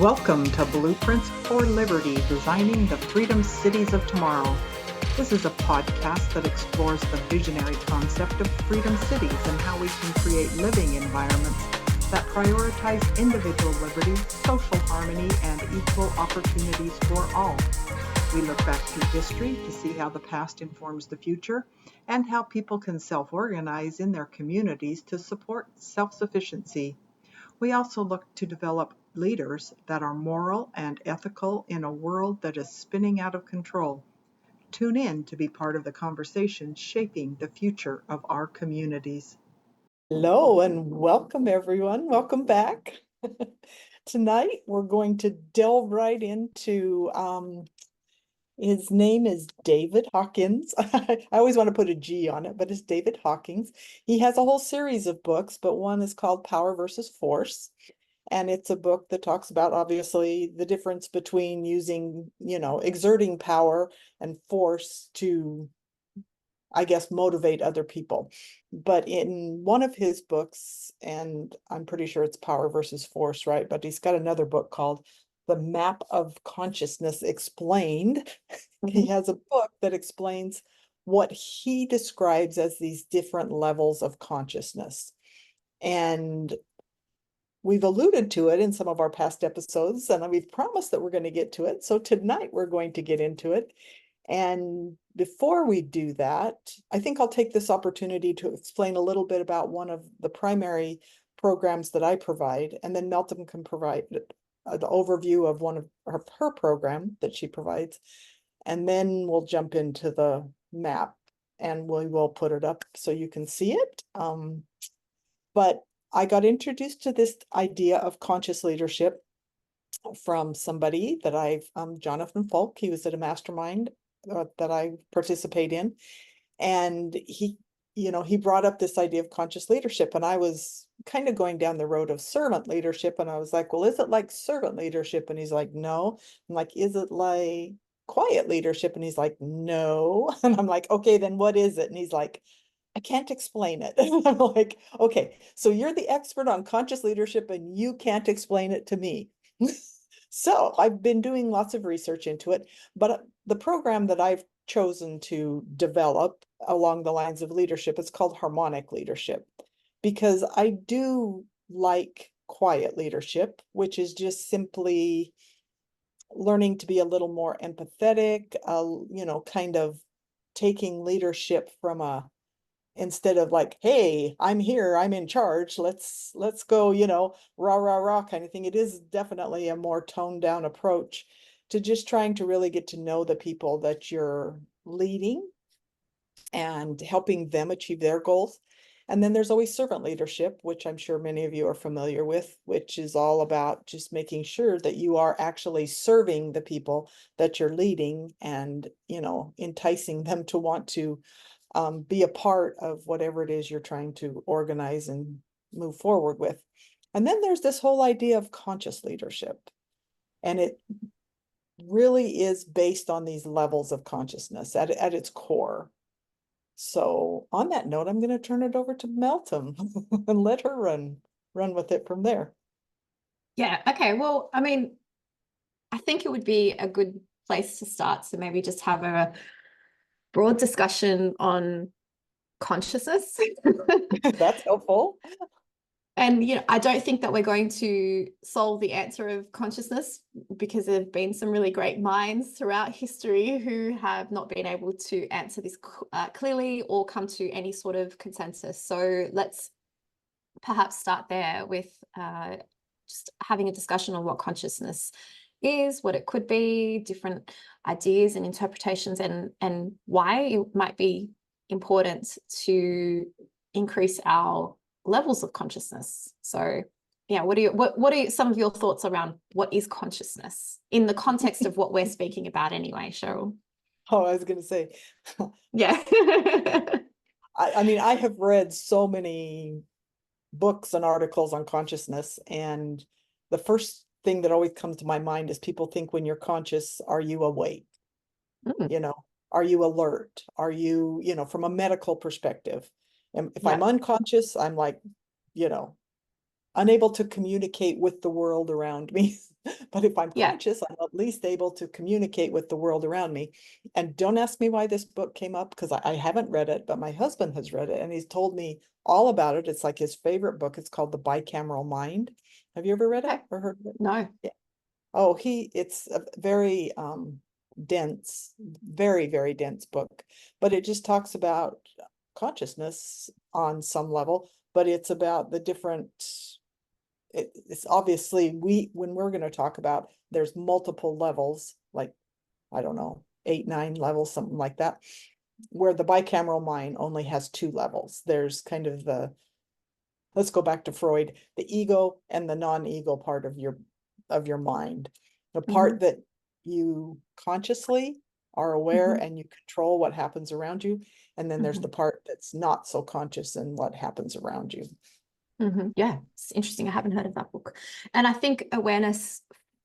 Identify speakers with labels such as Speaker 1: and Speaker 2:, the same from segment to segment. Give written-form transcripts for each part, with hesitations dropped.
Speaker 1: Welcome to Blueprints for Liberty, Designing the Freedom Cities of Tomorrow. This is a podcast that explores the visionary concept of freedom cities and how we can create living environments that prioritize individual liberty, social harmony, and equal opportunities for all. We look back through history to see how the past informs the future and how people can self-organize in their communities to support self-sufficiency. We also look to develop leaders that are moral and ethical in a world that is spinning out of control. Tune in to be part of the conversation shaping the future of our communities.
Speaker 2: Hello and welcome everyone. Welcome back. Tonight we're going to delve right into his name is David Hawkins. I always want to put a G on it, but it's David Hawkins. He has a whole series of books, but one is called Power versus Force. And it's a book that talks about obviously the difference between using, exerting power and force to, I guess, motivate other people. But in one of his books, and I'm pretty sure it's Power versus Force, right? But he's got another book called The Map of Consciousness Explained. He has a book that explains what he describes as these different levels of consciousness. And we've alluded to it in some of our past episodes, and we've promised that we're going to get to it. So tonight we're going to get into it. And before we do that, I think I'll take this opportunity to explain a little bit about one of the primary programs that I provide, and then Meltem can provide the overview of one of her program that she provides. And then we'll jump into the map and we will put it up so you can see it. But I got introduced to this idea of conscious leadership from somebody that Jonathan Folk. He was at a mastermind that I participate in. And he brought up this idea of conscious leadership. And I was kind of going down the road of servant leadership. And I was like, well, is it like servant leadership? And he's like, no. I'm like, is it like quiet leadership? And he's like, no. And I'm like, okay, then what is it? And he's like, I can't explain it. I'm like, okay, so you're the expert on conscious leadership and you can't explain it to me. So I've been doing lots of research into it, but the program that I've chosen to develop along the lines of leadership is called Harmonic Leadership, because I do like quiet leadership, which is just simply learning to be a little more empathetic, kind of taking leadership from instead of like, hey, I'm here, I'm in charge, let's go, rah, rah, rah kind of thing. It is definitely a more toned down approach to just trying to really get to know the people that you're leading and helping them achieve their goals. And then there's always servant leadership, which I'm sure many of you are familiar with, which is all about just making sure that you are actually serving the people that you're leading and, enticing them to want to be a part of whatever it is you're trying to organize and move forward with. And then there's this whole idea of conscious leadership. And it really is based on these levels of consciousness at its core. So on that note, I'm going to turn it over to Meltem and let her run with it from there.
Speaker 3: Yeah, okay. Well, I think it would be a good place to start. So maybe just have a broad discussion on consciousness.
Speaker 2: That's helpful.
Speaker 3: And, I don't think that we're going to solve the answer of consciousness, because there have been some really great minds throughout history who have not been able to answer this clearly or come to any sort of consensus. So let's perhaps start there with just having a discussion on what consciousness is, what it could be, different ideas and interpretations, and why it might be important to increase our levels of consciousness. So yeah, what are some of your thoughts around what is consciousness in the context of what we're speaking about anyway, Cheryl?
Speaker 2: Oh, I was going to say,
Speaker 3: yeah.
Speaker 2: I have read so many books and articles on consciousness, and the first thing that always comes to my mind is people think when you're conscious, are you awake? Are you alert? Are you, from a medical perspective? And if I'm unconscious, I'm like, unable to communicate with the world around me. But if I'm
Speaker 3: Yeah.
Speaker 2: conscious, I'm at least able to communicate with the world around me. And don't ask me why this book came up, because I haven't read it, but my husband has read it and he's told me all about it. It's like his favorite book. It's called The Bicameral Mind. Have you ever read it
Speaker 3: Okay.
Speaker 2: or heard of it?
Speaker 3: No.
Speaker 2: Yeah. Oh, it's a very dense, very, very dense book, but it just talks about consciousness on some level, but it's about the different, it's obviously when we're going to talk about, there's multiple levels, like, I don't know, 8, 9 levels, something like that, where the bicameral mind only has 2 levels. There's kind of let's go back to Freud, the ego and the non-ego part of your mind. The part that you consciously are aware and you control what happens around you. And then there's the part that's not so conscious in what happens around you.
Speaker 3: Yeah, it's interesting. I haven't heard of that book. And I think awareness,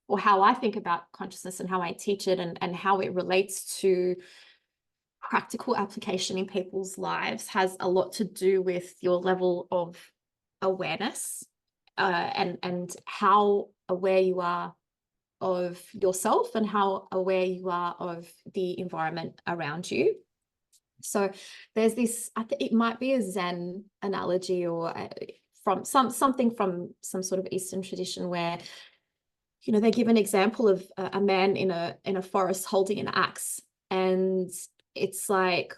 Speaker 3: or how I think about consciousness and how I teach it, and how it relates to practical application in people's lives, has a lot to do with your level of awareness, and how aware you are of yourself and how aware you are of the environment around you. So there's this, I think it might be a Zen analogy, or from something from some sort of Eastern tradition, where they give an example of a man in a forest holding an axe, and it's like,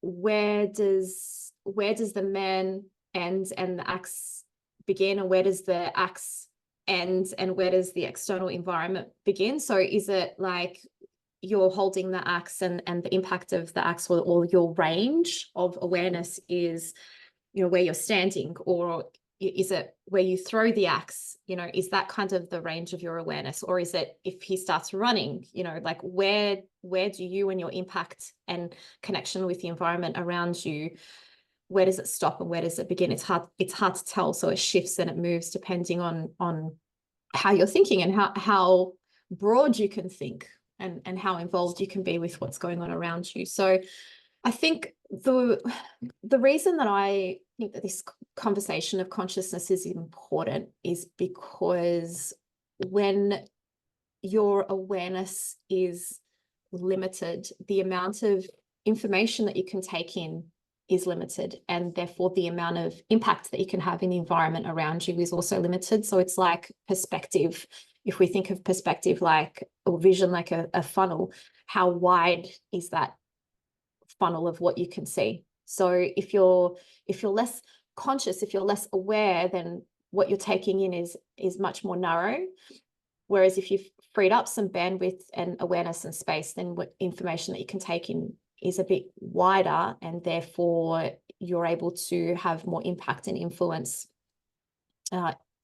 Speaker 3: where does the man end and the axe begin, and where does the axe end and where does the external environment begin? So is it like you're holding the axe, and the impact of the axe, or your range of awareness is where you're standing, or is it where you throw the axe? Is that kind of the range of your awareness? Or is it if he starts running, like where do you and your impact and connection with the environment around you, where does it stop and where does it begin? It's hard to tell. So it shifts and it moves depending on how you're thinking, and how broad you can think, and how involved you can be with what's going on around you. So I think the reason that I think that this conversation of consciousness is important is because when your awareness is limited, the amount of information that you can take in is limited, and therefore the amount of impact that you can have in the environment around you is also limited. So it's like perspective. If we think of perspective or vision like a funnel, how wide is that funnel of what you can see? So if you're less conscious, if you're less aware, then what you're taking in is much more narrow. Whereas if you've freed up some bandwidth and awareness and space, then what information that you can take in is a bit wider, and therefore you're able to have more impact and influence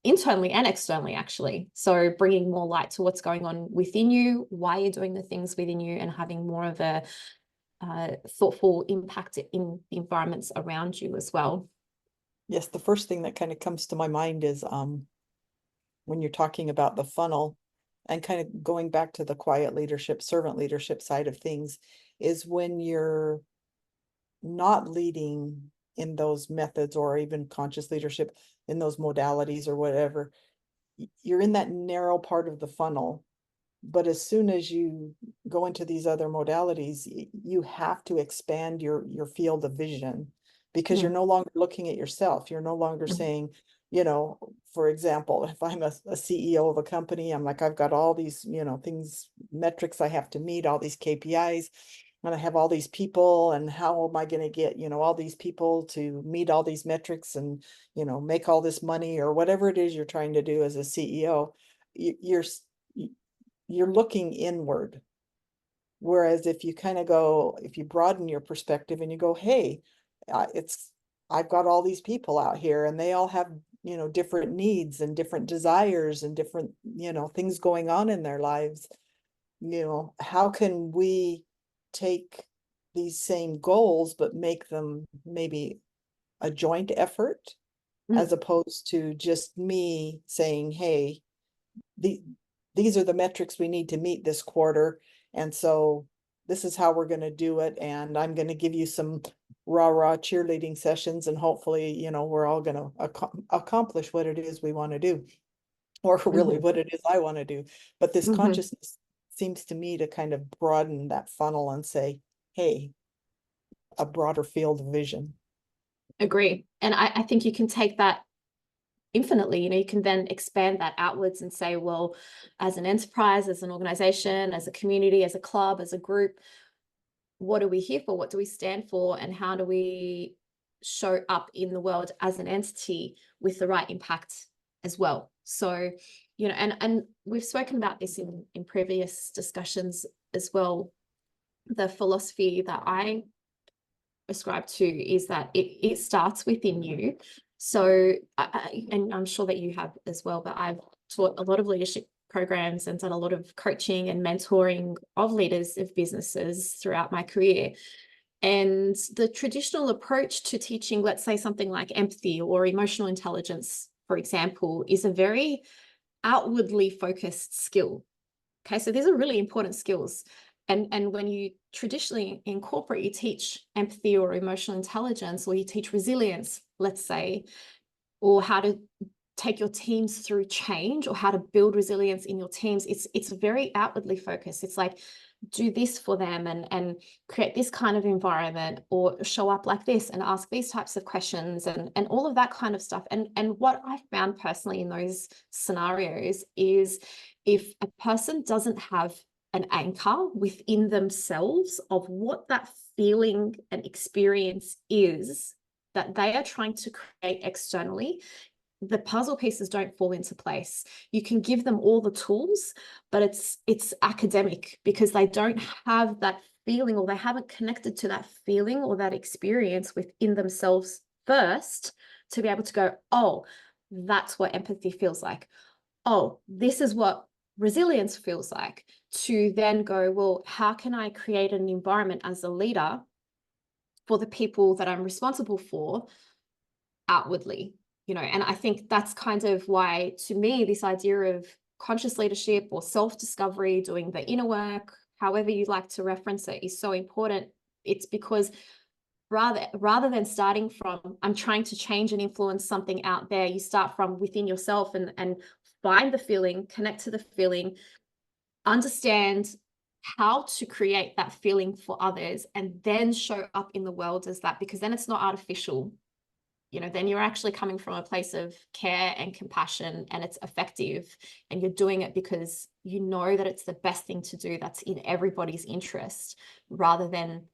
Speaker 3: internally and externally, actually. So bringing more light to what's going on within you, why you're doing the things within you, and having more of a thoughtful impact in the environments around you as well.
Speaker 2: Yes, the first thing that kind of comes to my mind is when you're talking about the funnel, and kind of going back to the quiet leadership, servant leadership side of things, is when you're not leading in those methods, or even conscious leadership in those modalities or whatever, you're in that narrow part of the funnel. But as soon as you go into these other modalities, you have to expand your field of vision, because you're no longer looking at yourself. You're no longer saying, for example, if I'm a CEO of a company, I'm like, I've got all these, things, metrics I have to meet, all these KPIs, and I have all these people, and how am I going to get, all these people to meet all these metrics and, make all this money, or whatever it is you're trying to do as a CEO. You're looking inward. Whereas if you kind of if you broaden your perspective and you go, hey, I've got all these people out here, and they all have, different needs and different desires and different, things going on in their lives. How can we take these same goals, but make them maybe a joint effort, as opposed to just me saying, hey, these are the metrics we need to meet this quarter. And so this is how we're going to do it. And I'm going to give you some rah-rah cheerleading sessions, and hopefully, we're all going to accomplish what it is we want to do. or really
Speaker 3: Mhm.
Speaker 2: what it is I want to do. But this
Speaker 3: Mhm.
Speaker 2: consciousness seems to me to kind of broaden that funnel and say, hey, a broader field of vision.
Speaker 3: Agree. And I think you can take that infinitely. You can then expand that outwards and say, well, as an enterprise, as an organization, as a community, as a club, as a group, what are we here for? What do we stand for? And how do we show up in the world as an entity with the right impact as well? So, and we've spoken about this in previous discussions as well. The philosophy that I ascribe to is that it starts within you. So, and I'm sure that you have as well, but I've taught a lot of leadership programs and done a lot of coaching and mentoring of leaders of businesses throughout my career. And the traditional approach to teaching, let's say something like empathy or emotional intelligence, for example, is a very outwardly focused skill. Okay, so these are really important skills. And when you traditionally in corporate, you teach empathy or emotional intelligence, or you teach resilience, let's say, or how to take your teams through change, or how to build resilience in your teams, it's very outwardly focused. It's like, do this for them and create this kind of environment, or show up like this and ask these types of questions, and all of that kind of stuff. And what I found personally in those scenarios is, if a person doesn't have an anchor within themselves of what that feeling and experience is that they are trying to create externally, the puzzle pieces don't fall into place. You can give them all the tools, but it's academic, because they don't have that feeling, or they haven't connected to that feeling or that experience within themselves first, to be able to go, oh, that's what empathy feels like. Oh, this is what resilience feels like. To then go, well, how can I create an environment as a leader for the people that I'm responsible for outwardly? And I think that's kind of why, to me, this idea of conscious leadership or self-discovery, doing the inner work, however you like to reference it, is so important. It's because rather than starting from, I'm trying to change and influence something out there, you start from within yourself and find the feeling, connect to the feeling, understand how to create that feeling for others, and then show up in the world as that, because then it's not artificial. Then you're actually coming from a place of care and compassion, and it's effective, and you're doing it because you know that it's the best thing to do, that's in everybody's interest, rather than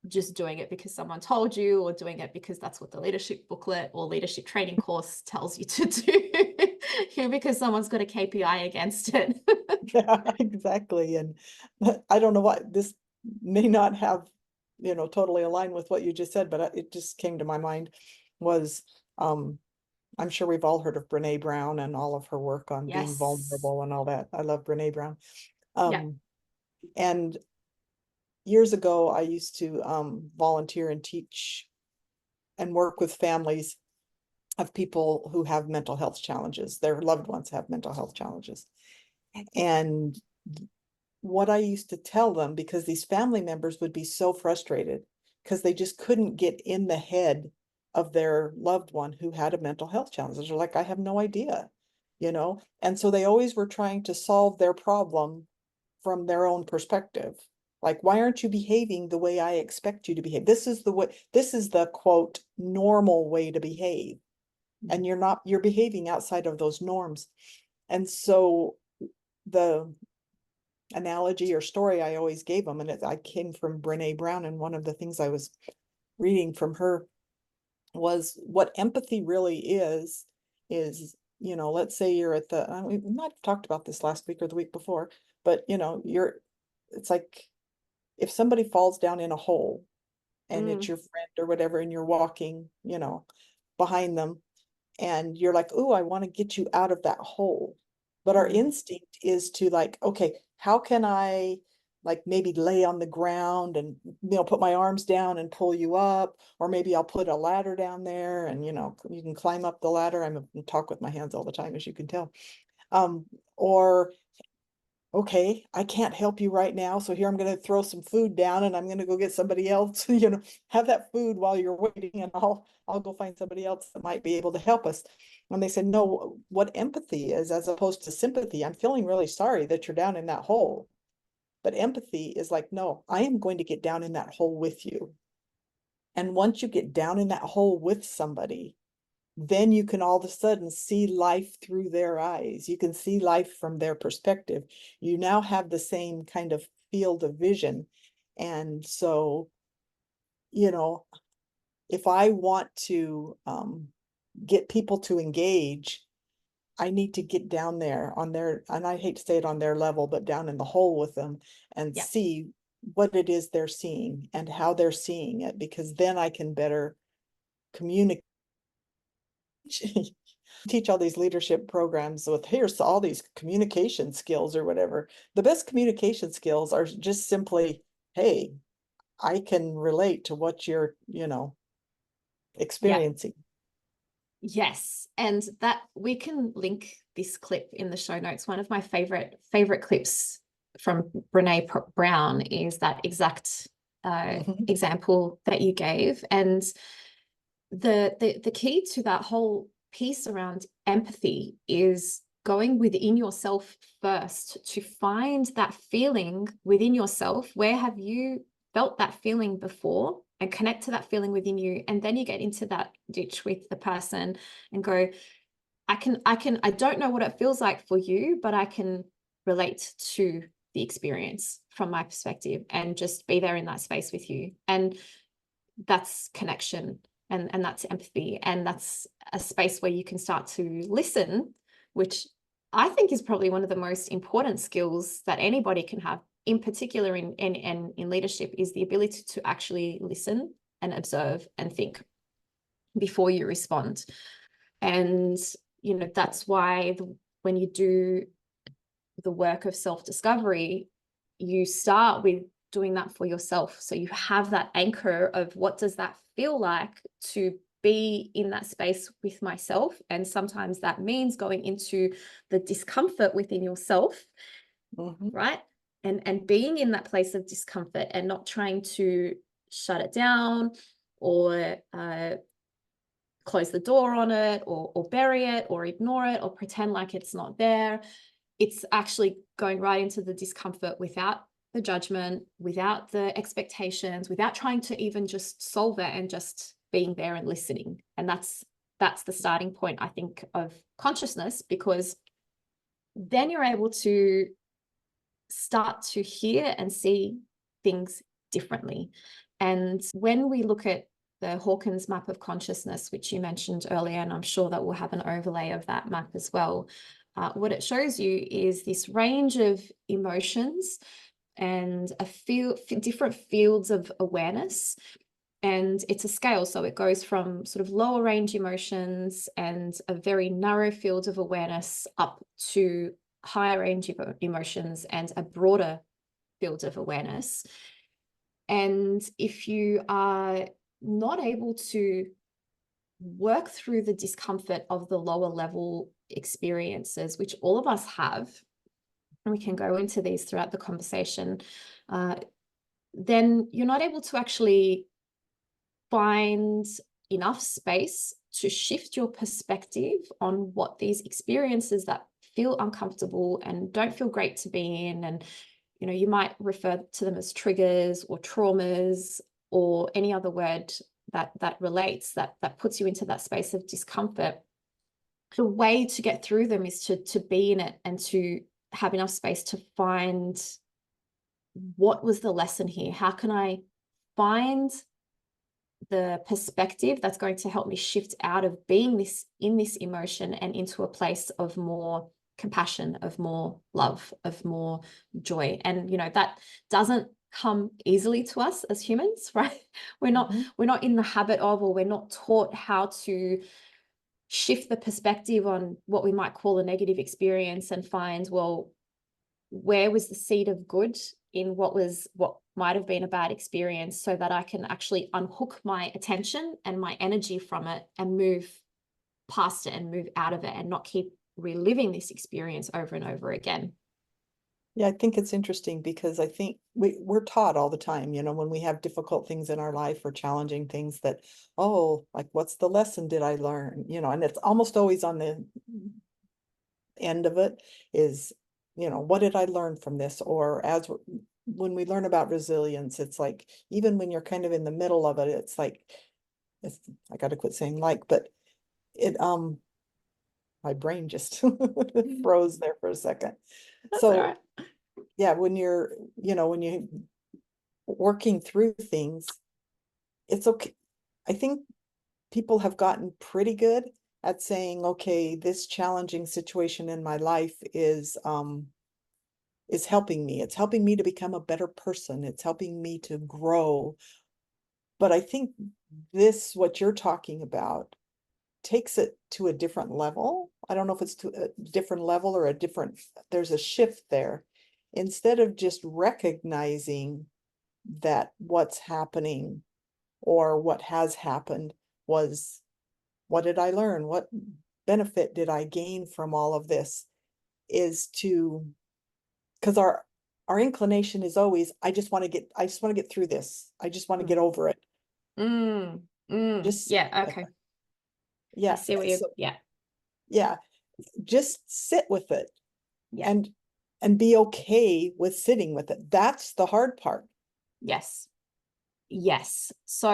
Speaker 3: just doing it because someone told you, or doing it because that's what the leadership booklet or leadership training course tells you to do, because someone's got a KPI against it.
Speaker 2: Yeah, exactly. And I don't know why this may not have, totally aligned with what you just said, but it just came to my mind was, I'm sure we've all heard of Brene Brown and all of her work on being
Speaker 3: Yes.
Speaker 2: vulnerable and all that. I love Brene Brown.
Speaker 3: Yeah.
Speaker 2: And years ago, I used to volunteer and teach and work with families of people who have mental health challenges. Their loved ones have mental health challenges. And what I used to tell them, because these family members would be so frustrated because they just couldn't get in the head of their loved one who had a mental health challenge. They're like, I have no idea, And so they always were trying to solve their problem from their own perspective. Like, why aren't you behaving the way I expect you to behave? This is the quote, normal way to behave. And you're behaving outside of those norms. And so the analogy or story I always gave them, and I came from Brene Brown, and one of the things I was reading from her was what empathy really is, let's say you're at we might have talked about this last week or the week before, but it's like if somebody falls down in a hole and it's
Speaker 3: Mm,
Speaker 2: your friend or whatever, and you're walking, behind them, and you're like, oh, I want to get you out of that hole. But our
Speaker 3: mm,
Speaker 2: instinct is to like, okay, how can I like maybe lay on the ground and, put my arms down and pull you up, or maybe I'll put a ladder down there and, you can climb up the ladder. I talk with my hands all the time, as you can tell. Or okay, I can't help you right now, so here I'm going to throw some food down and I'm going to go get somebody else, have that food while you're waiting, and I'll go find somebody else that might be able to help us. And they said, no, what empathy is, as opposed to sympathy, I'm feeling really sorry that you're down in that hole. But empathy is like, no, I am going to get down in that hole with you. And once you get down in that hole with somebody, then you can all of a sudden see life through their eyes. You can see life from their perspective. You now have the same kind of field of vision. And so, if I want to get people to engage, I need to get down there on their, and I hate to say it, on their level, but down in the hole with them and
Speaker 3: Yeah.
Speaker 2: see what it is they're seeing and how they're seeing it, because then I can better communicate. Teach all these leadership programs with, here's all these communication skills or whatever. The best communication skills are just simply, hey, I can relate to what you're,
Speaker 3: Yeah.
Speaker 2: experiencing.
Speaker 3: Yes, and that we can link this clip in the show notes. One of my favorite clips from Brene Brown is that exact example that you gave. And the key to that whole piece around empathy is going within yourself first to find that feeling within yourself. Where have you felt that feeling before? And connect to that feeling within you. And then you get into that ditch with the person and go, I don't know what it feels like for you, but I can relate to the experience from my perspective and just be there in that space with you. And that's connection, and that's empathy. And that's a space where you can start to listen, which I think is probably one of the most important skills that anybody can have, in particular in leadership, is the ability to actually listen and observe and think before you respond. And, that's why when you do the work of self-discovery, you start with doing that for yourself. So you have that anchor of, what does that feel like to be in that space with myself? And sometimes that means going into the discomfort within yourself, right? And being in that place of discomfort and not trying to shut it down or close the door on it, or bury it, or ignore it, or pretend like it's not there. It's actually going right into the discomfort without the judgment, without the expectations, without trying to even just solve it, and just being there and listening. And that's the starting point, I think, of consciousness, because then you're able to start to hear and see things differently. And when we look at the Hawkins map of consciousness, which you mentioned earlier, and I'm sure that we'll have an overlay of that map as well, what it shows you is this range of emotions and different fields of awareness. And it's a scale, so it goes from sort of lower range emotions and a very narrow field of awareness up to higher range emotions and a broader field of awareness. And if you are not able to work through the discomfort of the lower level experiences, which all of us have, and we can go into these throughout the conversation, then you're not able to actually find enough space to shift your perspective on what these experiences that feel uncomfortable and don't feel great to be in, and you might refer to them as triggers or traumas or any other word that relates, that puts you into that space of discomfort. The way to get through them is to be in it and to have enough space to find, what was the lesson here? How can I find the perspective that's going to help me shift out of being in this emotion and into a place of more compassion, of more love, of more joy? And that doesn't come easily to us as humans, right? We're not in the habit of, or we're not taught how to shift the perspective on what we might call a negative experience and find, well, where was the seed of good in what might have been a bad experience, so that I can actually unhook my attention and my energy from it and move past it and move out of it and not keep reliving this experience over and over again.
Speaker 2: Yeah, I think it's interesting because I think we're taught all the time, when we have difficult things in our life or challenging things that, oh, like what's the lesson did I learn? And it's almost always on the end of it is, what did I learn from this? Or when we learn about resilience, it's like, even when you're kind of in the middle of it, it's like, I got to quit saying but it, my brain just froze there for a second.
Speaker 3: That's all
Speaker 2: So
Speaker 3: right.
Speaker 2: yeah, when you're working through things, it's okay. I think people have gotten pretty good at saying, okay, this challenging situation in my life is helping me. It's helping me to become a better person. It's helping me to grow. But I think what you're talking about, takes it to a different level. I don't know if it's to a different level or there's a shift there. Instead of just recognizing that what's happening or what has happened was, what did I learn? What benefit did I gain from all of this? Because our inclination is always, I just want to get through this. I just want to get over it. Just
Speaker 3: Yeah, okay. I
Speaker 2: yeah.
Speaker 3: see what you, yeah.
Speaker 2: Yeah. Just sit with it.
Speaker 3: Yeah.
Speaker 2: And be okay with sitting with it. That's the hard part.
Speaker 3: Yes. Yes. So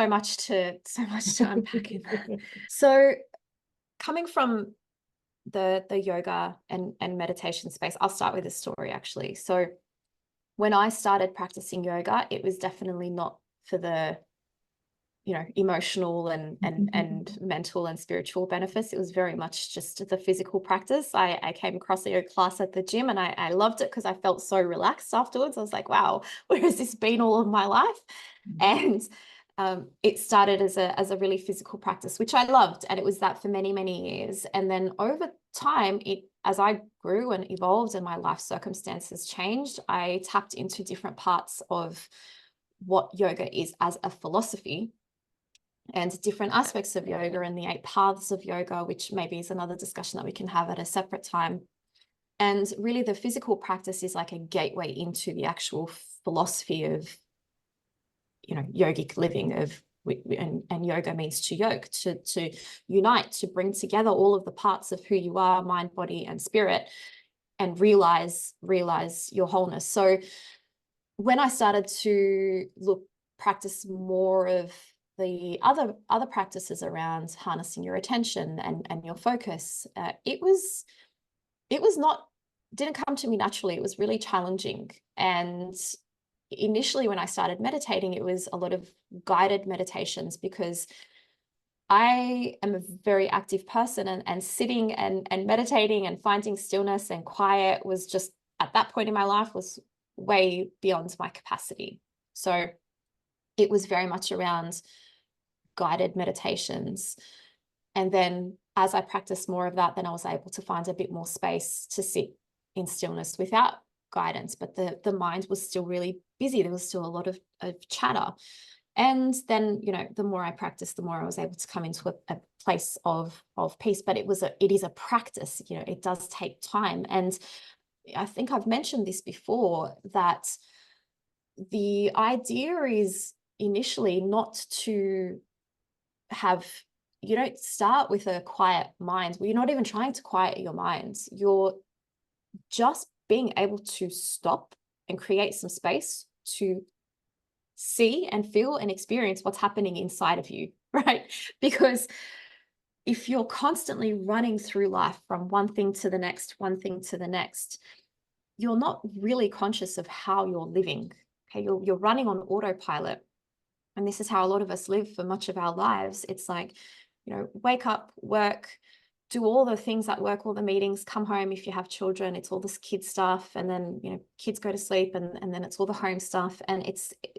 Speaker 3: much to unpack in that. So coming from the yoga and meditation space, I'll start with a story actually. So when I started practicing yoga, it was definitely not for the emotional and mental and spiritual benefits. It was very much just the physical practice. I came across a yoga class at the gym and I loved it because I felt so relaxed afterwards. I was like, wow, where has this been all of my life? And it started as a really physical practice, which I loved. And it was that for many, many years. And then over time, as I grew and evolved and my life circumstances changed, I tapped into different parts of what yoga is as a philosophy and different aspects of yoga and the 8 paths of yoga, which maybe is another discussion that we can have at a separate time. And really the physical practice is like a gateway into the actual philosophy of, yogic living and yoga means to yoke, to unite, to bring together all of the parts of who you are, mind, body, and spirit, and realize your wholeness. So when I started to practice more of the other practices around harnessing your attention and your focus, didn't come to me naturally. It was really challenging. And initially when I started meditating, it was a lot of guided meditations because I am a very active person, and sitting and meditating and finding stillness and quiet was just, at that point in my life, was way beyond my capacity. So it was very much around guided meditations. And then as I practiced more of that, then I was able to find a bit more space to sit in stillness without guidance, but the mind was still really busy. There was still a lot of chatter. And then, the more I practiced, the more I was able to come into a place of peace. But it is a practice, it does take time. And I think I've mentioned this before, that the idea is initially not to have, you don't start with a quiet mind. Well, you're not even trying to quiet your mind. You're just being able to stop and create some space to see and feel and experience what's happening inside of you, right? Because if you're constantly running through life from one thing to the next, you're not really conscious of how you're living. Okay, you're running on autopilot. And this is how a lot of us live for much of our lives. It's like, wake up, work, do all the things at work, all the meetings, come home. If you have children, it's all this kid stuff. And then, kids go to sleep, and then it's all the home stuff. And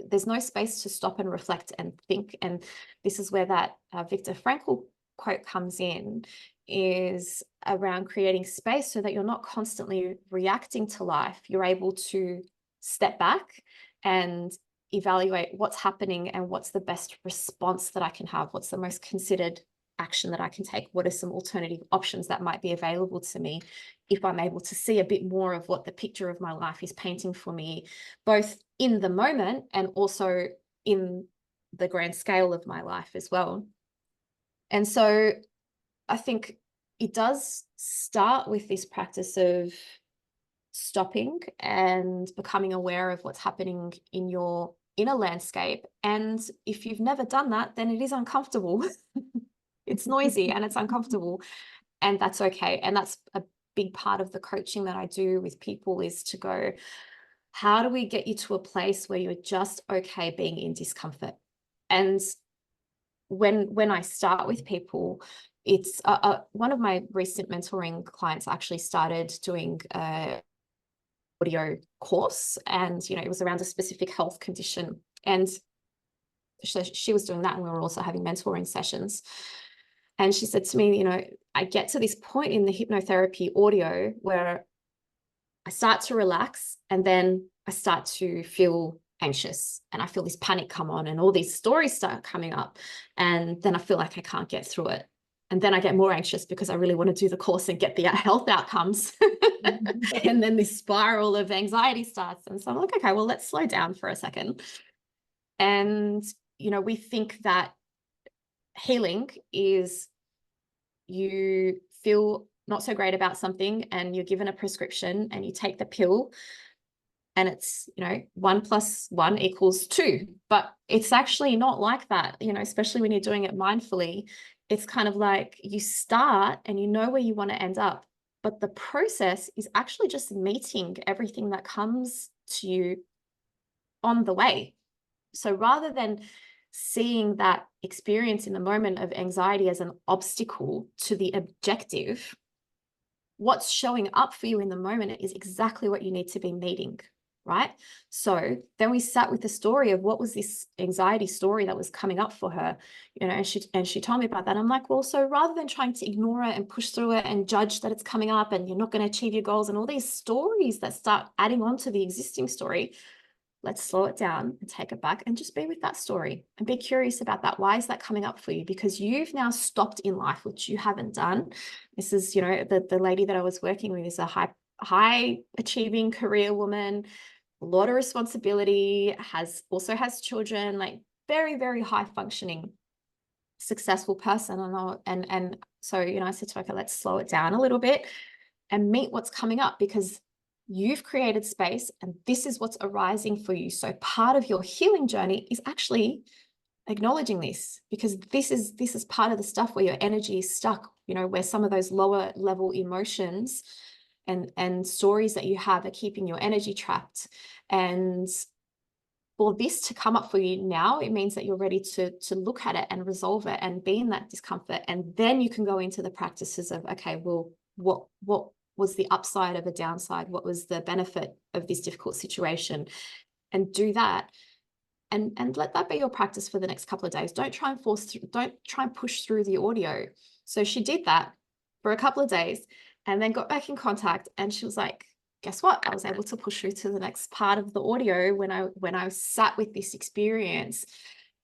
Speaker 3: there's no space to stop and reflect and think. And this is where that Viktor Frankl quote comes in, is around creating space so that you're not constantly reacting to life. You're able to step back and evaluate what's happening and what's the best response that I can have, what's the most considered action that I can take? What are some alternative options that might be available to me if I'm able to see a bit more of what the picture of my life is painting for me, both in the moment and also in the grand scale of my life as well. And so I think it does start with this practice of stopping and becoming aware of what's happening in your inner landscape. And if you've never done that, then it is uncomfortable. It's noisy and it's uncomfortable, and that's okay. And that's a big part of the coaching that I do with people, is to go, how do we get you to a place where you're just okay being in discomfort? And when I start with people, it's one of my recent mentoring clients actually started doing a audio course, and it was around a specific health condition, and she was doing that, and we were also having mentoring sessions. And she said to me, I get to this point in the hypnotherapy audio where I start to relax, and then I start to feel anxious, and I feel this panic come on, and all these stories start coming up, and then I feel like I can't get through it. And then I get more anxious because I really want to do the course and get the health outcomes. And then this spiral of anxiety starts. And so I'm like, okay, well, let's slow down for a second. And, we think that healing is, you feel not so great about something and you're given a prescription and you take the pill, and it's 1 + 1 = 2, but it's actually not like that, especially when you're doing it mindfully. It's kind of like you start and you know where you want to end up, but the process is actually just meeting everything that comes to you on the way. So rather than seeing that experience in the moment of anxiety as an obstacle to the objective, what's showing up for you in the moment is exactly what you need to be meeting, right? So then we sat with the story of what was this anxiety story that was coming up for her, and she told me about that. I'm like, well, so rather than trying to ignore it and push through it and judge that it's coming up and you're not going to achieve your goals and all these stories that start adding on to the existing story, let's slow it down and take it back and just be with that story and be curious about that. Why is that coming up for you? Because you've now stopped in life, which you haven't done. This is, the lady that I was working with is a high achieving career woman, a lot of responsibility, also has children, like very, very high functioning, successful person. And so, I said to her, okay, let's slow it down a little bit and meet what's coming up, because you've created space and this is what's arising for you. So part of your healing journey is actually acknowledging this, because this is part of the stuff where your energy is stuck, where some of those lower level emotions and stories that you have are keeping your energy trapped. And for this to come up for you now, it means that you're ready to look at it and resolve it and be in that discomfort. And then you can go into the practices of, okay, well, what was the upside of a downside? What was the benefit of this difficult situation? And do that. And let that be your practice for the next couple of days. Don't try and push through the audio. So she did that for a couple of days and then got back in contact, and she was like, guess what? I was able to push through to the next part of the audio when I sat with this experience.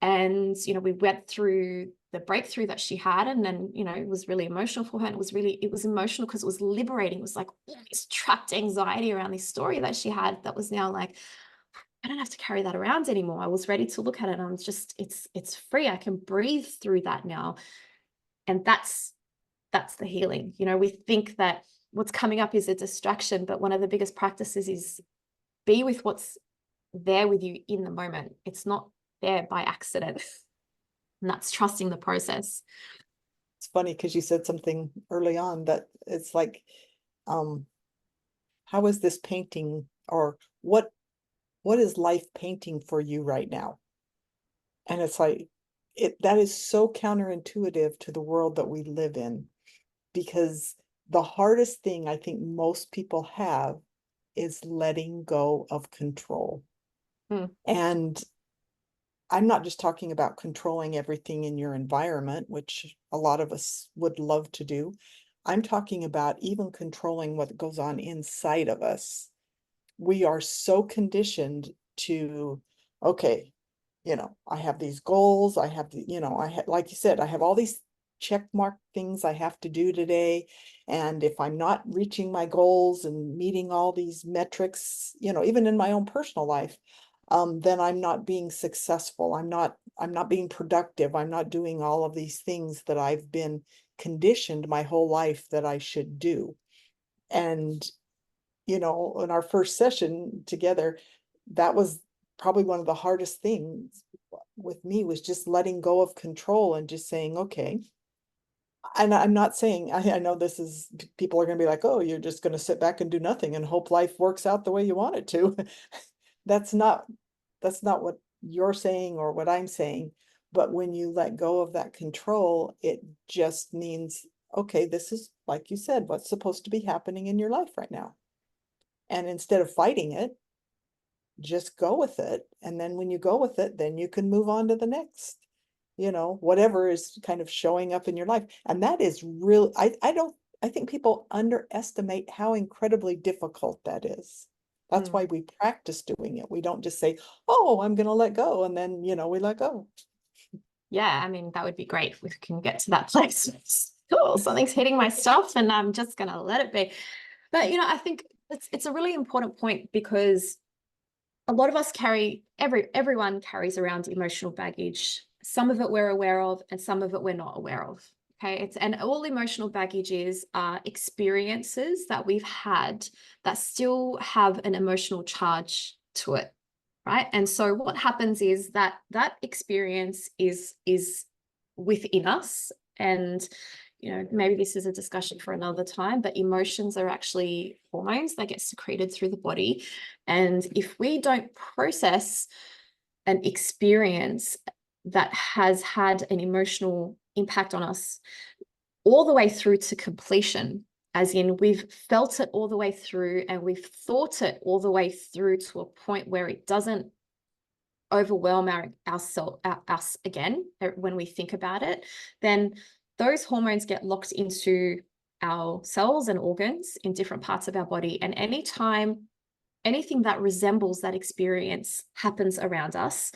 Speaker 3: And, we went through the breakthrough that she had, and then, it was really emotional for her. And it was emotional because it was liberating. It was like all this trapped anxiety around this story that she had that was now like, I don't have to carry that around anymore. I was ready to look at it. And I'm just, it's free. I can breathe through that now. And that's the healing. We think that what's coming up is a distraction, but one of the biggest practices is be with what's there with you in the moment. It's not there by accident. And that's trusting the process.
Speaker 2: It's funny because you said something early on that it's like, how is this painting, or what is life painting for you right now? And it's like, that is so counterintuitive to the world that we live in, because the hardest thing I think most people have is letting go of control. And I'm not just talking about controlling everything in your environment, which a lot of us would love to do. I'm talking about even controlling what goes on inside of us. We are so conditioned to, okay, I have these goals, I have like you said, I have all these check mark things I have to do today. And if I'm not reaching my goals and meeting all these metrics, even in my own personal life, then I'm not being successful. I'm not being productive. I'm not doing all of these things that I've been conditioned my whole life that I should do. And, in our first session together, that was probably one of the hardest things with me, was just letting go of control and just saying, okay. And I'm not saying, I know people are going to be like, oh, you're just going to sit back and do nothing and hope life works out the way you want it to. That's not what you're saying or what I'm saying. But when you let go of that control, it just means, okay, this is, like you said, what's supposed to be happening in your life right now. And instead of fighting it, just go with it. And then when you go with it, then you can move on to the next, whatever is kind of showing up in your life. And that is real. I think people underestimate how incredibly difficult that is. That's why we practice doing it. We don't just say, oh, I'm going to let go. And then, we let go.
Speaker 3: Yeah, I mean, that would be great if we can get to that place. Cool, something's hitting my stuff and I'm just going to let it be. But, I think it's a really important point, because a lot of us everyone carries around emotional baggage. Some of it we're aware of and some of it we're not aware of. Okay. And all emotional baggages are experiences that we've had that still have an emotional charge to it. Right. And so what happens is that experience is within us. And maybe this is a discussion for another time, but emotions are actually hormones that get secreted through the body. And if we don't process an experience that has had an emotional impact on us all the way through to completion, as in we've felt it all the way through and we've thought it all the way through to a point where it doesn't overwhelm us again when we think about it, then those hormones get locked into our cells and organs in different parts of our body. And anytime anything that resembles that experience happens around us,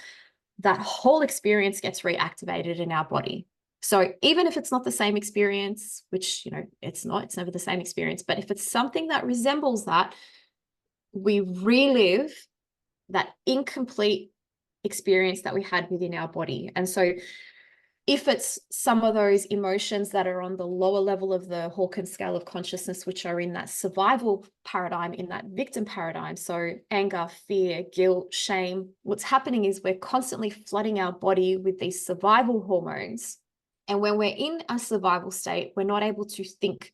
Speaker 3: that whole experience gets reactivated in our body. So even if it's not the same experience, which, it's never the same experience, but if it's something that resembles that, we relive that incomplete experience that we had within our body. And so if it's some of those emotions that are on the lower level of the Hawkins scale of consciousness, which are in that survival paradigm, in that victim paradigm, so anger, fear, guilt, shame, what's happening is we're constantly flooding our body with these survival hormones. And when we're in a survival state, we're not able to think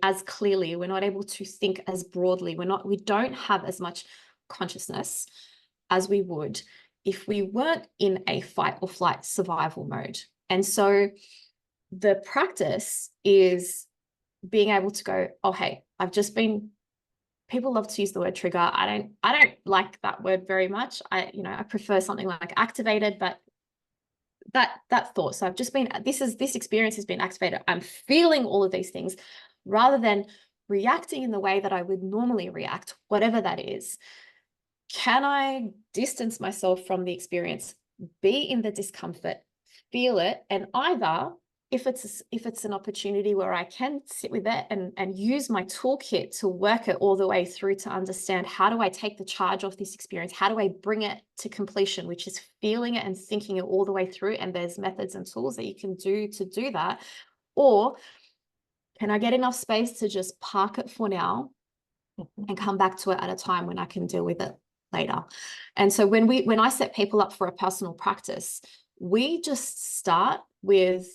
Speaker 3: as clearly, we're not able to think as broadly, we don't have as much consciousness as we would if we weren't in a fight or flight survival mode. And so the practice is being able to go, oh, hey, people love to use the word trigger. I don't like that word very much. I prefer something like activated, but that thought. So this experience has been activated. I'm feeling all of these things rather than reacting in the way that I would normally react, whatever that is. Can I distance myself from the experience, be in the discomfort, feel it, and either if it's an opportunity where I can sit with it and use my toolkit to work it all the way through to understand, how do I take the charge off this experience? How do I bring it to completion, which is feeling it and thinking it all the way through? And there's methods and tools that you can do to do that. Or can I get enough space to just park it for now and come back to it at a time when I can deal with it later? And so when I set people up for a personal practice, we just start with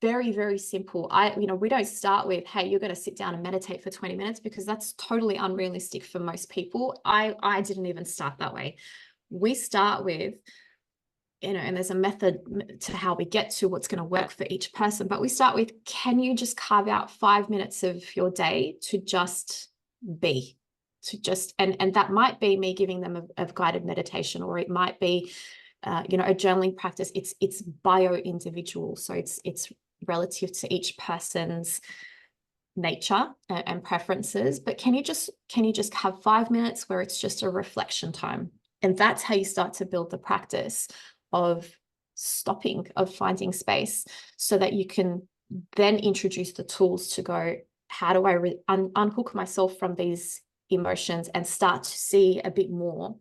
Speaker 3: very, very simple. We don't start with, hey, you're going to sit down and meditate for 20 minutes, because that's totally unrealistic for most people. I didn't even start that way. We start with, and there's a method to how we get to what's going to work for each person, but we start with, can you just carve out 5 minutes of your day to just be? And that might be me giving them a guided meditation, or it might be a journaling practice. It's bio individual, so it's relative to each person's nature and preferences. But can you just have 5 minutes where it's just a reflection time? And that's how you start to build the practice of stopping, of finding space, so that you can then introduce the tools to go, how do I unhook myself from these emotions and start to see a bit more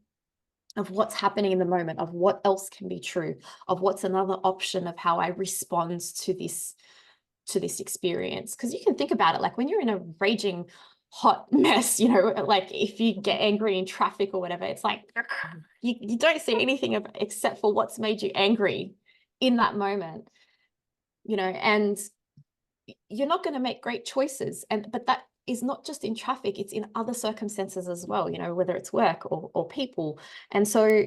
Speaker 3: of what's happening in the moment, of what else can be true, of what's another option of how I respond to this experience. Because you can think about it, like when you're in a raging hot mess, you know, like if you get angry in traffic or whatever, it's like you don't see anything except for what's made you angry in that moment, you know, and you're not going to make great choices. But that is not just in traffic, it's in other circumstances as well, you know, whether it's work or people. And so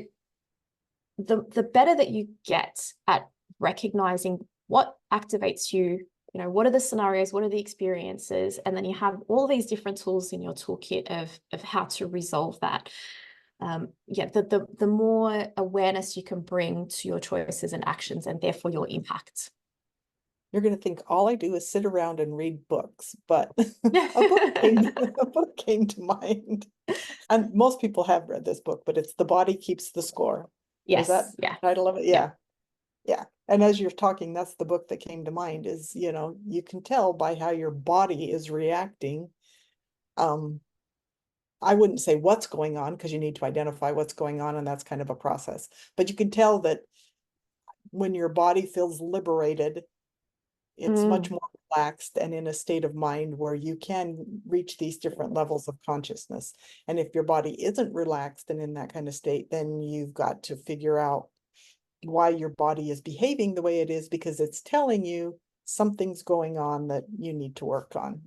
Speaker 3: the better that you get at recognizing what activates you, you know, what are the scenarios, what are the experiences, and then you have all these different tools in your toolkit of how to resolve that. The more awareness you can bring to your choices and actions, and therefore your impact.
Speaker 2: You're going to think all I do is sit around and read books, but a book came to mind. And most people have read this book, but it's The Body Keeps the Score.
Speaker 3: Yes.
Speaker 2: Is that the title of it? Yeah. And as you're talking, that's the book that came to mind, is, you know, you can tell by how your body is reacting. I wouldn't say what's going on, because you need to identify what's going on, and that's kind of a process. But you can tell that when your body feels liberated, it's much more relaxed and in a state of mind where you can reach these different levels of consciousness. And if your body isn't relaxed and in that kind of state, then you've got to figure out why your body is behaving the way it is, because it's telling you something's going on that you need to work on.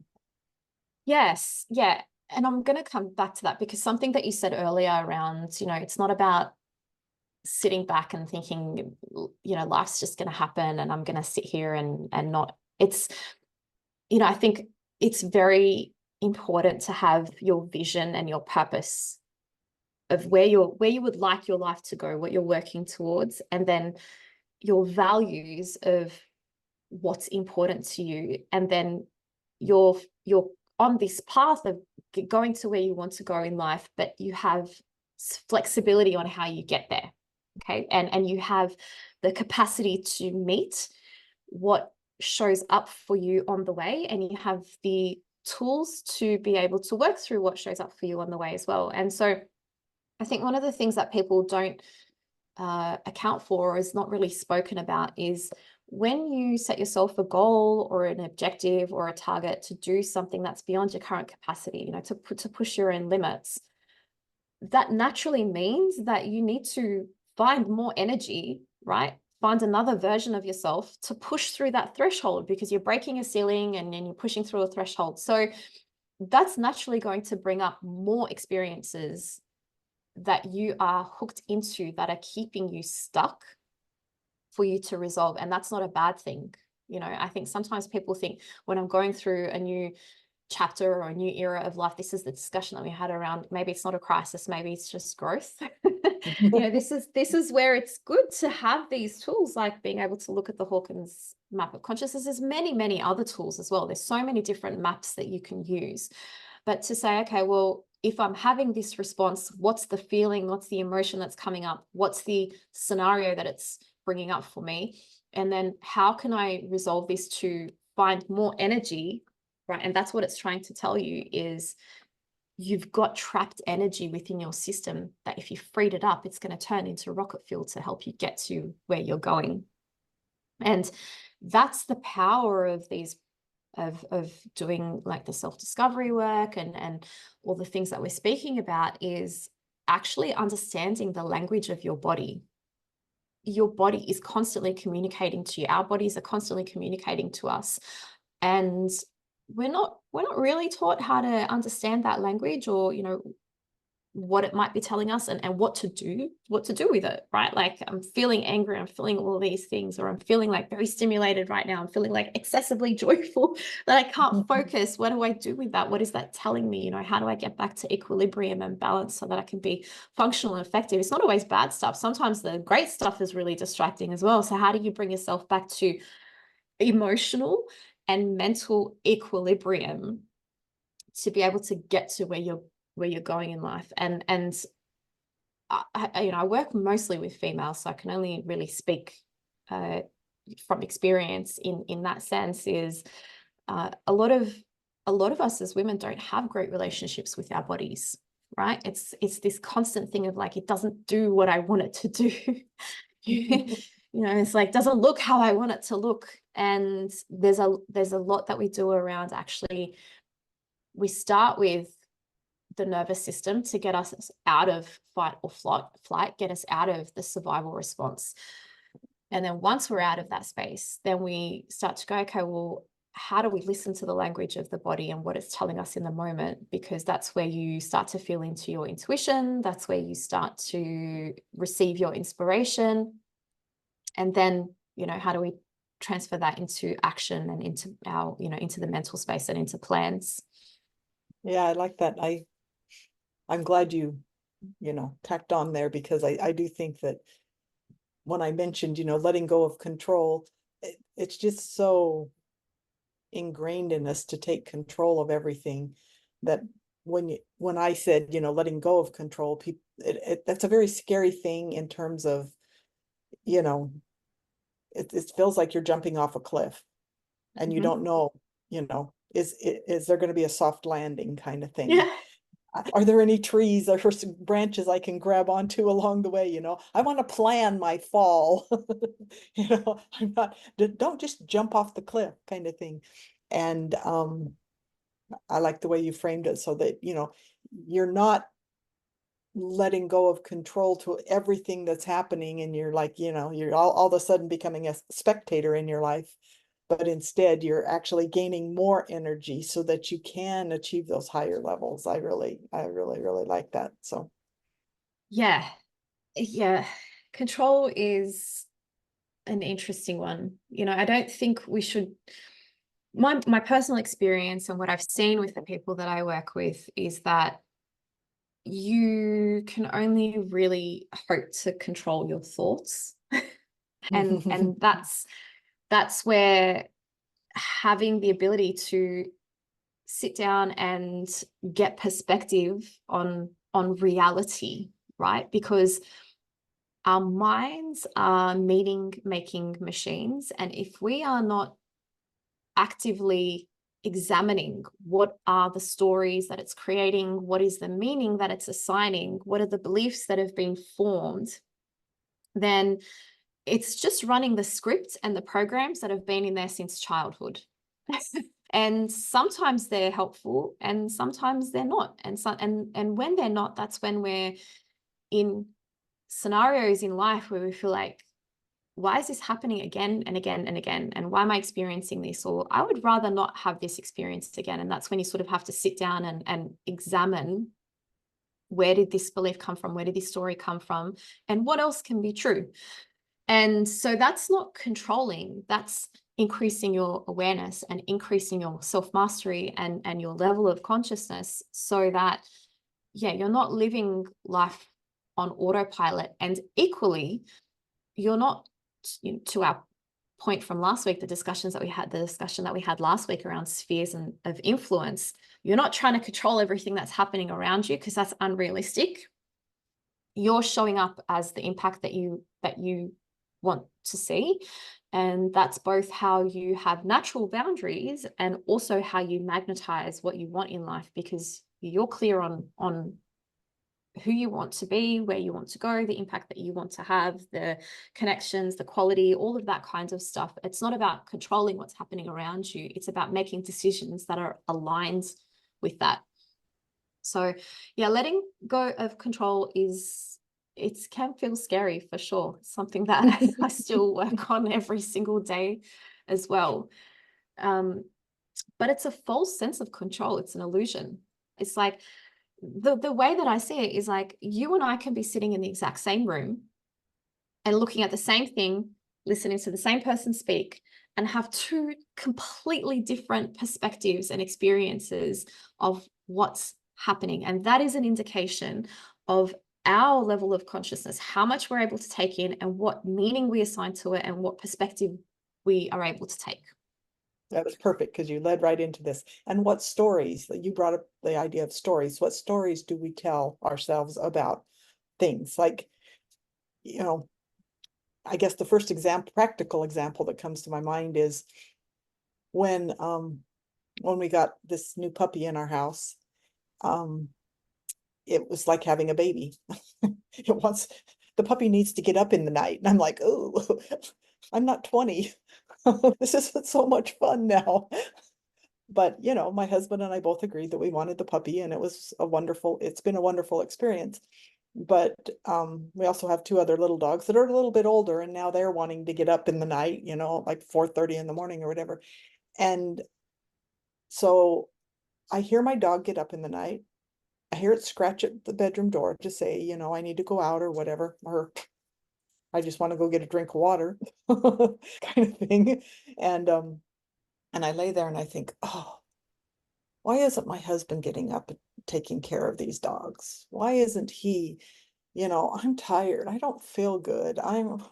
Speaker 2: Yes.
Speaker 3: Yeah. And I'm going to come back to that, because something that you said earlier around, you know, it's not about sitting back and thinking, you know, life's just going to happen and I'm going to sit here and not, it's, you know, I think it's very important to have your vision and your purpose of where you would like your life to go, what you're working towards, and then your values of what's important to you. And then you're on this path of going to where you want to go in life, but you have flexibility on how you get there. Okay. And you have the capacity to meet what shows up for you on the way, and you have the tools to be able to work through what shows up for you on the way as well. And so I think one of the things that people don't account for, or is not really spoken about, is when you set yourself a goal or an objective or a target to do something that's beyond your current capacity, you know, to push your own limits, that naturally means that you need to find more energy, right? Find another version of yourself to push through that threshold, because you're breaking a ceiling and then you're pushing through a threshold. So that's naturally going to bring up more experiences that you are hooked into, that are keeping you stuck, for you to resolve. And that's not a bad thing. You know, I think sometimes people think, when I'm going through a new chapter or a new era of life, this is the discussion that we had around, maybe it's not a crisis, maybe it's just growth. You know, this is where it's good to have these tools, like being able to look at the Hawkins map of consciousness. There's many other tools as well. There's so many different maps that you can use. But to say, okay, well, if I'm having this response, what's the feeling, what's the emotion that's coming up, what's the scenario that it's bringing up for me, and then how can I resolve this to find more energy, right? And that's what it's trying to tell you, is you've got trapped energy within your system that if you freed it up, it's going to turn into rocket fuel to help you get to where you're going. And that's the power of these of doing like the self-discovery work and all the things that we're speaking about, is actually understanding the language of your body. Your body is constantly communicating to you. Our bodies are constantly communicating to us. And we're not really taught how to understand that language, or, you know, what it might be telling us, and what to do with it, right? Like, I'm feeling angry, I'm feeling all these things, or I'm feeling like very stimulated right now, I'm feeling like excessively joyful that I can't focus. What do I do with that? What is that telling me? You know, how do I get back to equilibrium and balance so that I can be functional and effective? It's not always bad stuff. Sometimes the great stuff is really distracting as well. So how do you bring yourself back to emotional and mental equilibrium to be able to get to where you're going in life? And I, you know, I work mostly with females, so I can only really speak from experience in that sense is a lot of us as women don't have great relationships with our bodies, right? It's this constant thing of like, it doesn't do what I want it to do. You know, it's like, doesn't look how I want it to look. And there's a lot that we do around, actually, we start with the nervous system to get us out of fight or flight, get us out of the survival response. And then once we're out of that space, then we start to go, okay, well, how do we listen to the language of the body and what it's telling us in the moment? Because that's where you start to feel into your intuition. That's where you start to receive your inspiration. And then, you know, how do we transfer that into action and into our, you know, into the mental space and into plans?
Speaker 2: Yeah, I like that. I'm glad you tacked on there, because I do think that when I mentioned, letting go of control, it's just so ingrained in us to take control of everything, that when I said, letting go of control, people, that's a very scary thing in terms of, it feels like you're jumping off a cliff and you don't know, is there going to be a soft landing kind of thing?
Speaker 3: Yeah.
Speaker 2: Are there any trees or branches I can grab onto along the way? I want to plan my fall. Don't just jump off the cliff kind of thing. And I like the way you framed it, so that, you're not letting go of control to everything that's happening. And you're like, you're all of a sudden becoming a spectator in your life. But instead, you're actually gaining more energy so that you can achieve those higher levels. I really like that. So,
Speaker 3: yeah. Control is an interesting one. I don't think we should. My personal experience and what I've seen with the people that I work with is that you can only really hope to control your thoughts, and that's where having the ability to sit down and get perspective on reality, right? Because our minds are meaning-making machines, and if we are not actively examining what are the stories that it's creating, what is the meaning that it's assigning, what are the beliefs that have been formed, then it's just running the script and the programs that have been in there since childhood. And sometimes they're helpful and sometimes they're not. And when they're not, that's when we're in scenarios in life where we feel like, why is this happening again and again and again? And why am I experiencing this? Or I would rather not have this experience again. And that's when you sort of have to sit down and examine, where did this belief come from? Where did this story come from? And what else can be true? And so that's not controlling, that's increasing your awareness and increasing your self-mastery and your level of consciousness, so that, you're not living life on autopilot. And equally, you're not, to our point from last week, the discussion that we had last week around spheres of influence, you're not trying to control everything that's happening around you, because that's unrealistic. You're showing up as the impact that you want to see. And that's both how you have natural boundaries and also how you magnetize what you want in life, because you're clear on who you want to be, where you want to go, the impact that you want to have, the connections, the quality, all of that kinds of stuff. It's not about controlling what's happening around you. It's about making decisions that are aligned with that. So letting go of control can feel scary, for sure. It's something that I still work on every single day as well. But it's a false sense of control. It's an illusion. It's like, the way that I see it is like, you and I can be sitting in the exact same room and looking at the same thing, listening to the same person speak, and have two completely different perspectives and experiences of what's happening. And that is an indication of our level of consciousness, how much we're able to take in and what meaning we assign to it and what perspective we are able to take.
Speaker 2: That was perfect, because you led right into this. And what stories, you brought up the idea of stories. What stories do we tell ourselves about things? Like, I guess the first practical example that comes to my mind is when we got this new puppy in our house. It was like having a baby. The puppy needs to get up in the night. And I'm like, oh, I'm not 20. This isn't so much fun now. But, my husband and I both agreed that we wanted the puppy, and it's been a wonderful experience. But we also have two other little dogs that are a little bit older, and now they're wanting to get up in the night, like 4:30 in the morning or whatever. And so I hear my dog get up in the night. I hear it scratch at the bedroom door to say, I need to go out or whatever, or I just want to go get a drink of water kind of thing. And I lay there and I think, oh, why isn't my husband getting up and taking care of these dogs? Why isn't he, I'm tired. I don't feel good. And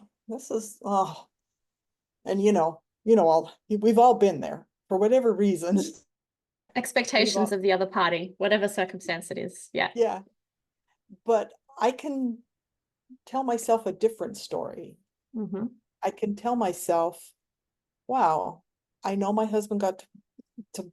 Speaker 2: we've all been there for whatever reason.
Speaker 3: Expectations of the other party, whatever circumstance it is. Yeah.
Speaker 2: Yeah. But I can tell myself a different story.
Speaker 3: Mm-hmm.
Speaker 2: I can tell myself, wow, I know my husband got to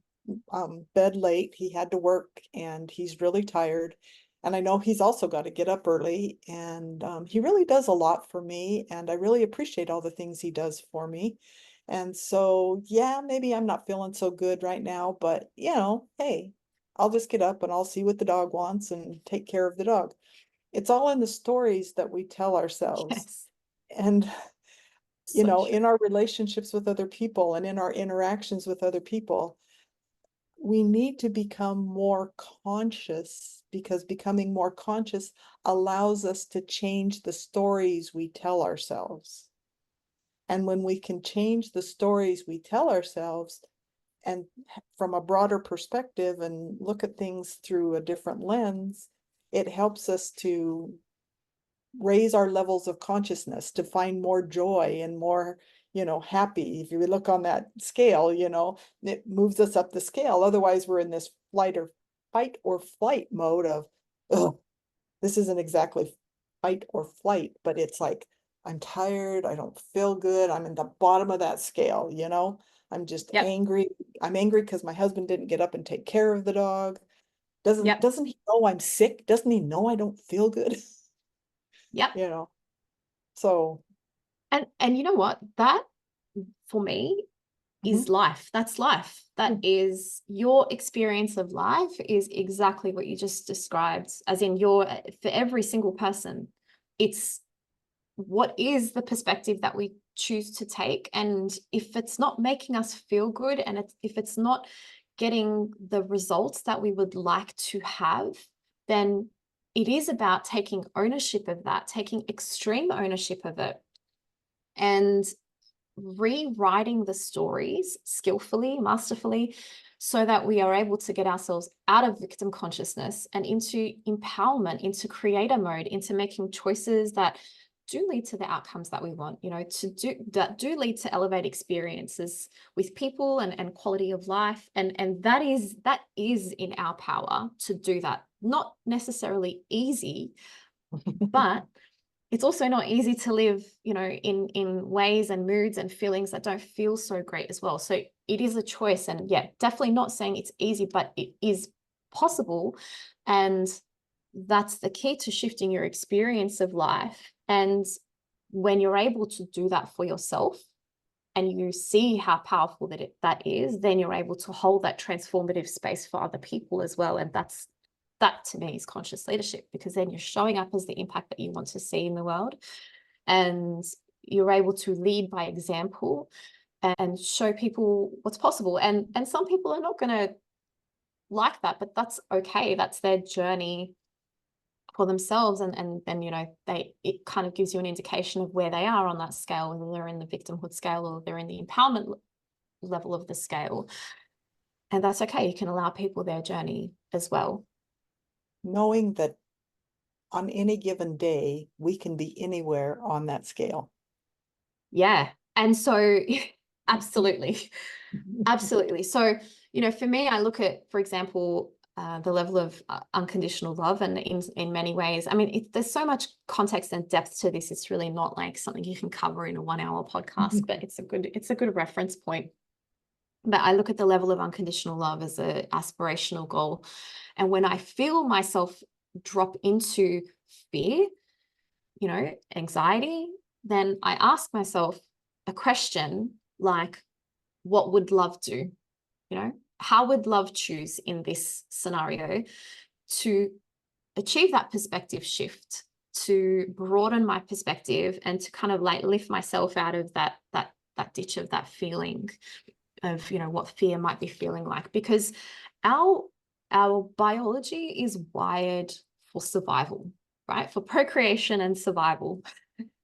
Speaker 2: bed late. He had to work and he's really tired. And I know he's also got to get up early, and he really does a lot for me. And I really appreciate all the things he does for me. And so, yeah, maybe I'm not feeling so good right now, but hey, I'll just get up and I'll see what the dog wants and take care of the dog. It's all in the stories that we tell ourselves.
Speaker 3: Yes.
Speaker 2: And,
Speaker 3: So true.
Speaker 2: in our relationships with other people and in our interactions with other people, we need to become more conscious, because becoming more conscious allows us to change the stories we tell ourselves. And when we can change the stories we tell ourselves, and from a broader perspective, and look at things through a different lens, it helps us to raise our levels of consciousness, to find more joy and more, happy. If you look on that scale, it moves us up the scale. Otherwise, we're in this fight or flight mode of, oh, this isn't exactly fight or flight, but it's like, I'm tired, I don't feel good, I'm in the bottom of that scale, I'm just angry. I'm angry because my husband didn't get up and take care of the dog. Doesn't he know I'm sick? Doesn't he know I don't feel good?
Speaker 3: Yep.
Speaker 2: So.
Speaker 3: And you know what? That for me is life. That's life. That is your experience of life, is exactly what you just described, as in for every single person, it's what is the perspective that we choose to take. And if it's not making us feel good, and if it's not getting the results that we would like to have, then it is about taking ownership of that, taking extreme ownership of it, and rewriting the stories skillfully, masterfully, so that we are able to get ourselves out of victim consciousness and into empowerment, into creator mode, into making choices that do lead to the outcomes that we want, that do lead to elevate experiences with people and quality of life. And that is in our power to do that. Not necessarily easy, but it's also not easy to live, in ways and moods and feelings that don't feel so great as well. So it is a choice, and definitely not saying it's easy, but it is possible. And that's the key to shifting your experience of life. And when you're able to do that for yourself, and you see how powerful that is, then you're able to hold that transformative space for other people as well. And that to me is conscious leadership, because then you're showing up as the impact that you want to see in the world, and you're able to lead by example and show people what's possible. And some people are not going to like that, but that's okay. That's their journey for themselves. And then, it kind of gives you an indication of where they are on that scale, whether they're in the victimhood scale or they're in the empowerment level of the scale. And that's okay. You can allow people their journey as well.
Speaker 2: Knowing that on any given day, we can be anywhere on that scale.
Speaker 3: Yeah. And so absolutely. Absolutely. So, for me, I look at, for example, the level of unconditional love, and in many ways, I mean, there's so much context and depth to this. It's really not like something you can cover in a 1-hour podcast, but it's a good reference point. But I look at the level of unconditional love as an aspirational goal, and when I feel myself drop into fear, anxiety, then I ask myself a question like, what would love do? How would love choose in this scenario to achieve that perspective shift, to broaden my perspective, and to kind of like lift myself out of that ditch of that feeling of, what fear might be feeling like? Because our biology is wired for survival, right? For procreation and survival.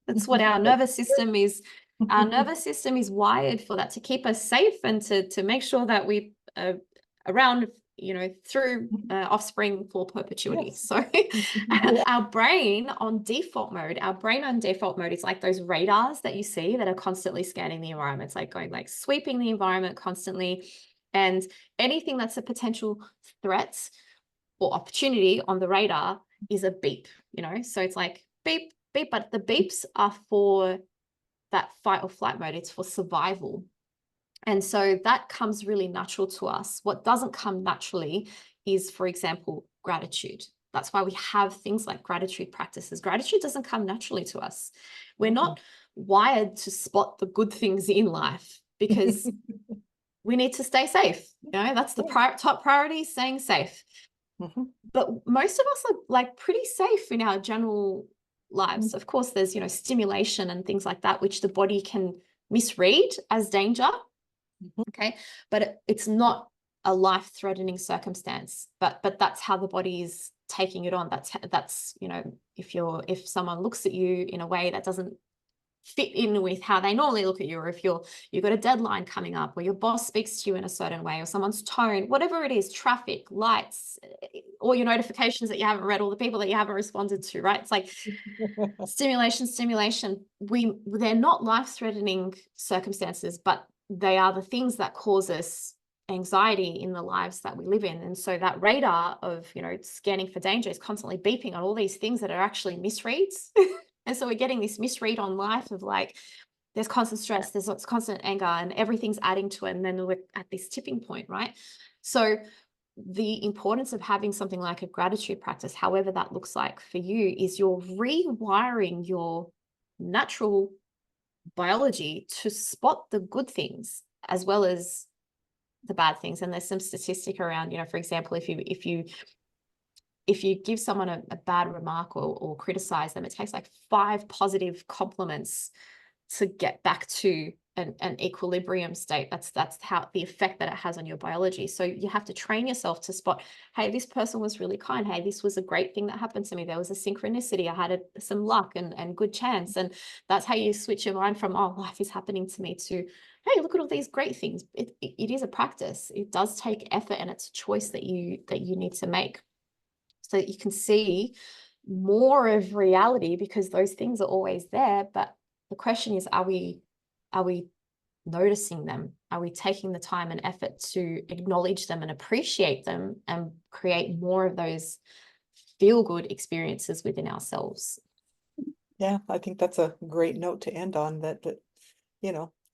Speaker 3: That's what our nervous system is. Our nervous system is wired for that, to keep us safe and to make sure that we are around, through offspring for perpetuity. Yes. So our brain on default mode is like those radars that you see that are constantly scanning the environment. It's like going, like sweeping the environment constantly. And anything that's a potential threat or opportunity on the radar is a beep, So it's like beep, beep, but the beeps are for that fight or flight mode. It's for survival. And so that comes really natural to us. What doesn't come naturally is, for example, gratitude. That's why we have things like gratitude practices. Gratitude doesn't come naturally to us. We're not wired to spot the good things in life, because we need to stay safe. That's the top priority, staying safe. But most of us are like pretty safe in our general lives. Of course, there's, stimulation and things like that, which the body can misread as danger. Okay. But it's not a life-threatening circumstance, but that's how the body is taking it on. That's, if someone looks at you in a way that doesn't fit in with how they normally look at you, or if you've got a deadline coming up, or your boss speaks to you in a certain way, or someone's tone, whatever it is, traffic, lights, all your notifications that you haven't read, all the people that you haven't responded to, right? It's like stimulation. They're not life-threatening circumstances, but they are the things that cause us anxiety in the lives that we live in. And so that radar of, scanning for danger is constantly beeping on all these things that are actually misreads. And so we're getting this misread on life of like, there's constant stress, there's constant anger, and everything's adding to it. And then we're at this tipping point, right? So the importance of having something like a gratitude practice, however that looks like for you, is you're rewiring your natural biology to spot the good things as well as the bad things. And there's some statistic around, for example, if you give someone a bad remark or criticize them, it takes like 5 positive compliments to get back to an equilibrium state. That's how the effect that it has on your biology. So you have to train yourself to spot, hey, this person was really kind. Hey, this was a great thing that happened to me. There was a synchronicity. I had some luck and good chance. And that's how you switch your mind from, oh, life is happening to me, to, hey, look at all these great things. It is a practice. It does take effort, and it's a choice that you need to make, so that you can see more of reality, because those things are always there. But the question is, are we noticing them? Are we taking the time and effort to acknowledge them and appreciate them and create more of those feel-good experiences within ourselves?
Speaker 2: Yeah, I think that's a great note to end on, that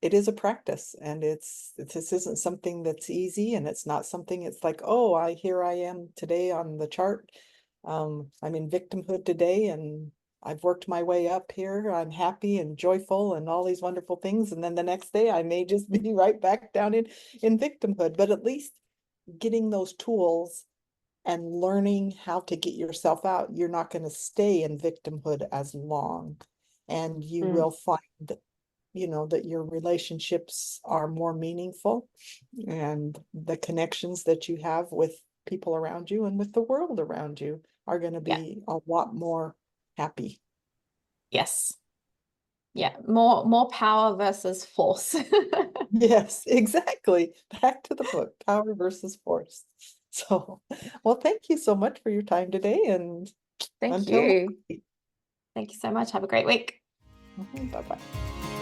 Speaker 2: it is a practice, and this isn't something that's easy, and it's not something it's like, oh, here I am today on the chart. I'm in victimhood today, and I've worked my way up here. I'm happy and joyful and all these wonderful things. And then the next day I may just be right back down in victimhood. But at least getting those tools and learning how to get yourself out, you're not going to stay in victimhood as long. And you will find, that your relationships are more meaningful, and the connections that you have with people around you and with the world around you are going to be a lot more happy.
Speaker 3: Yes. Yeah. More power versus force.
Speaker 2: Yes, exactly. Back to the book, Power versus Force. So, well, thank you so much for your time today, and
Speaker 3: Thank
Speaker 2: until
Speaker 3: you. Thank you so much. Have a great week.
Speaker 2: Bye-bye.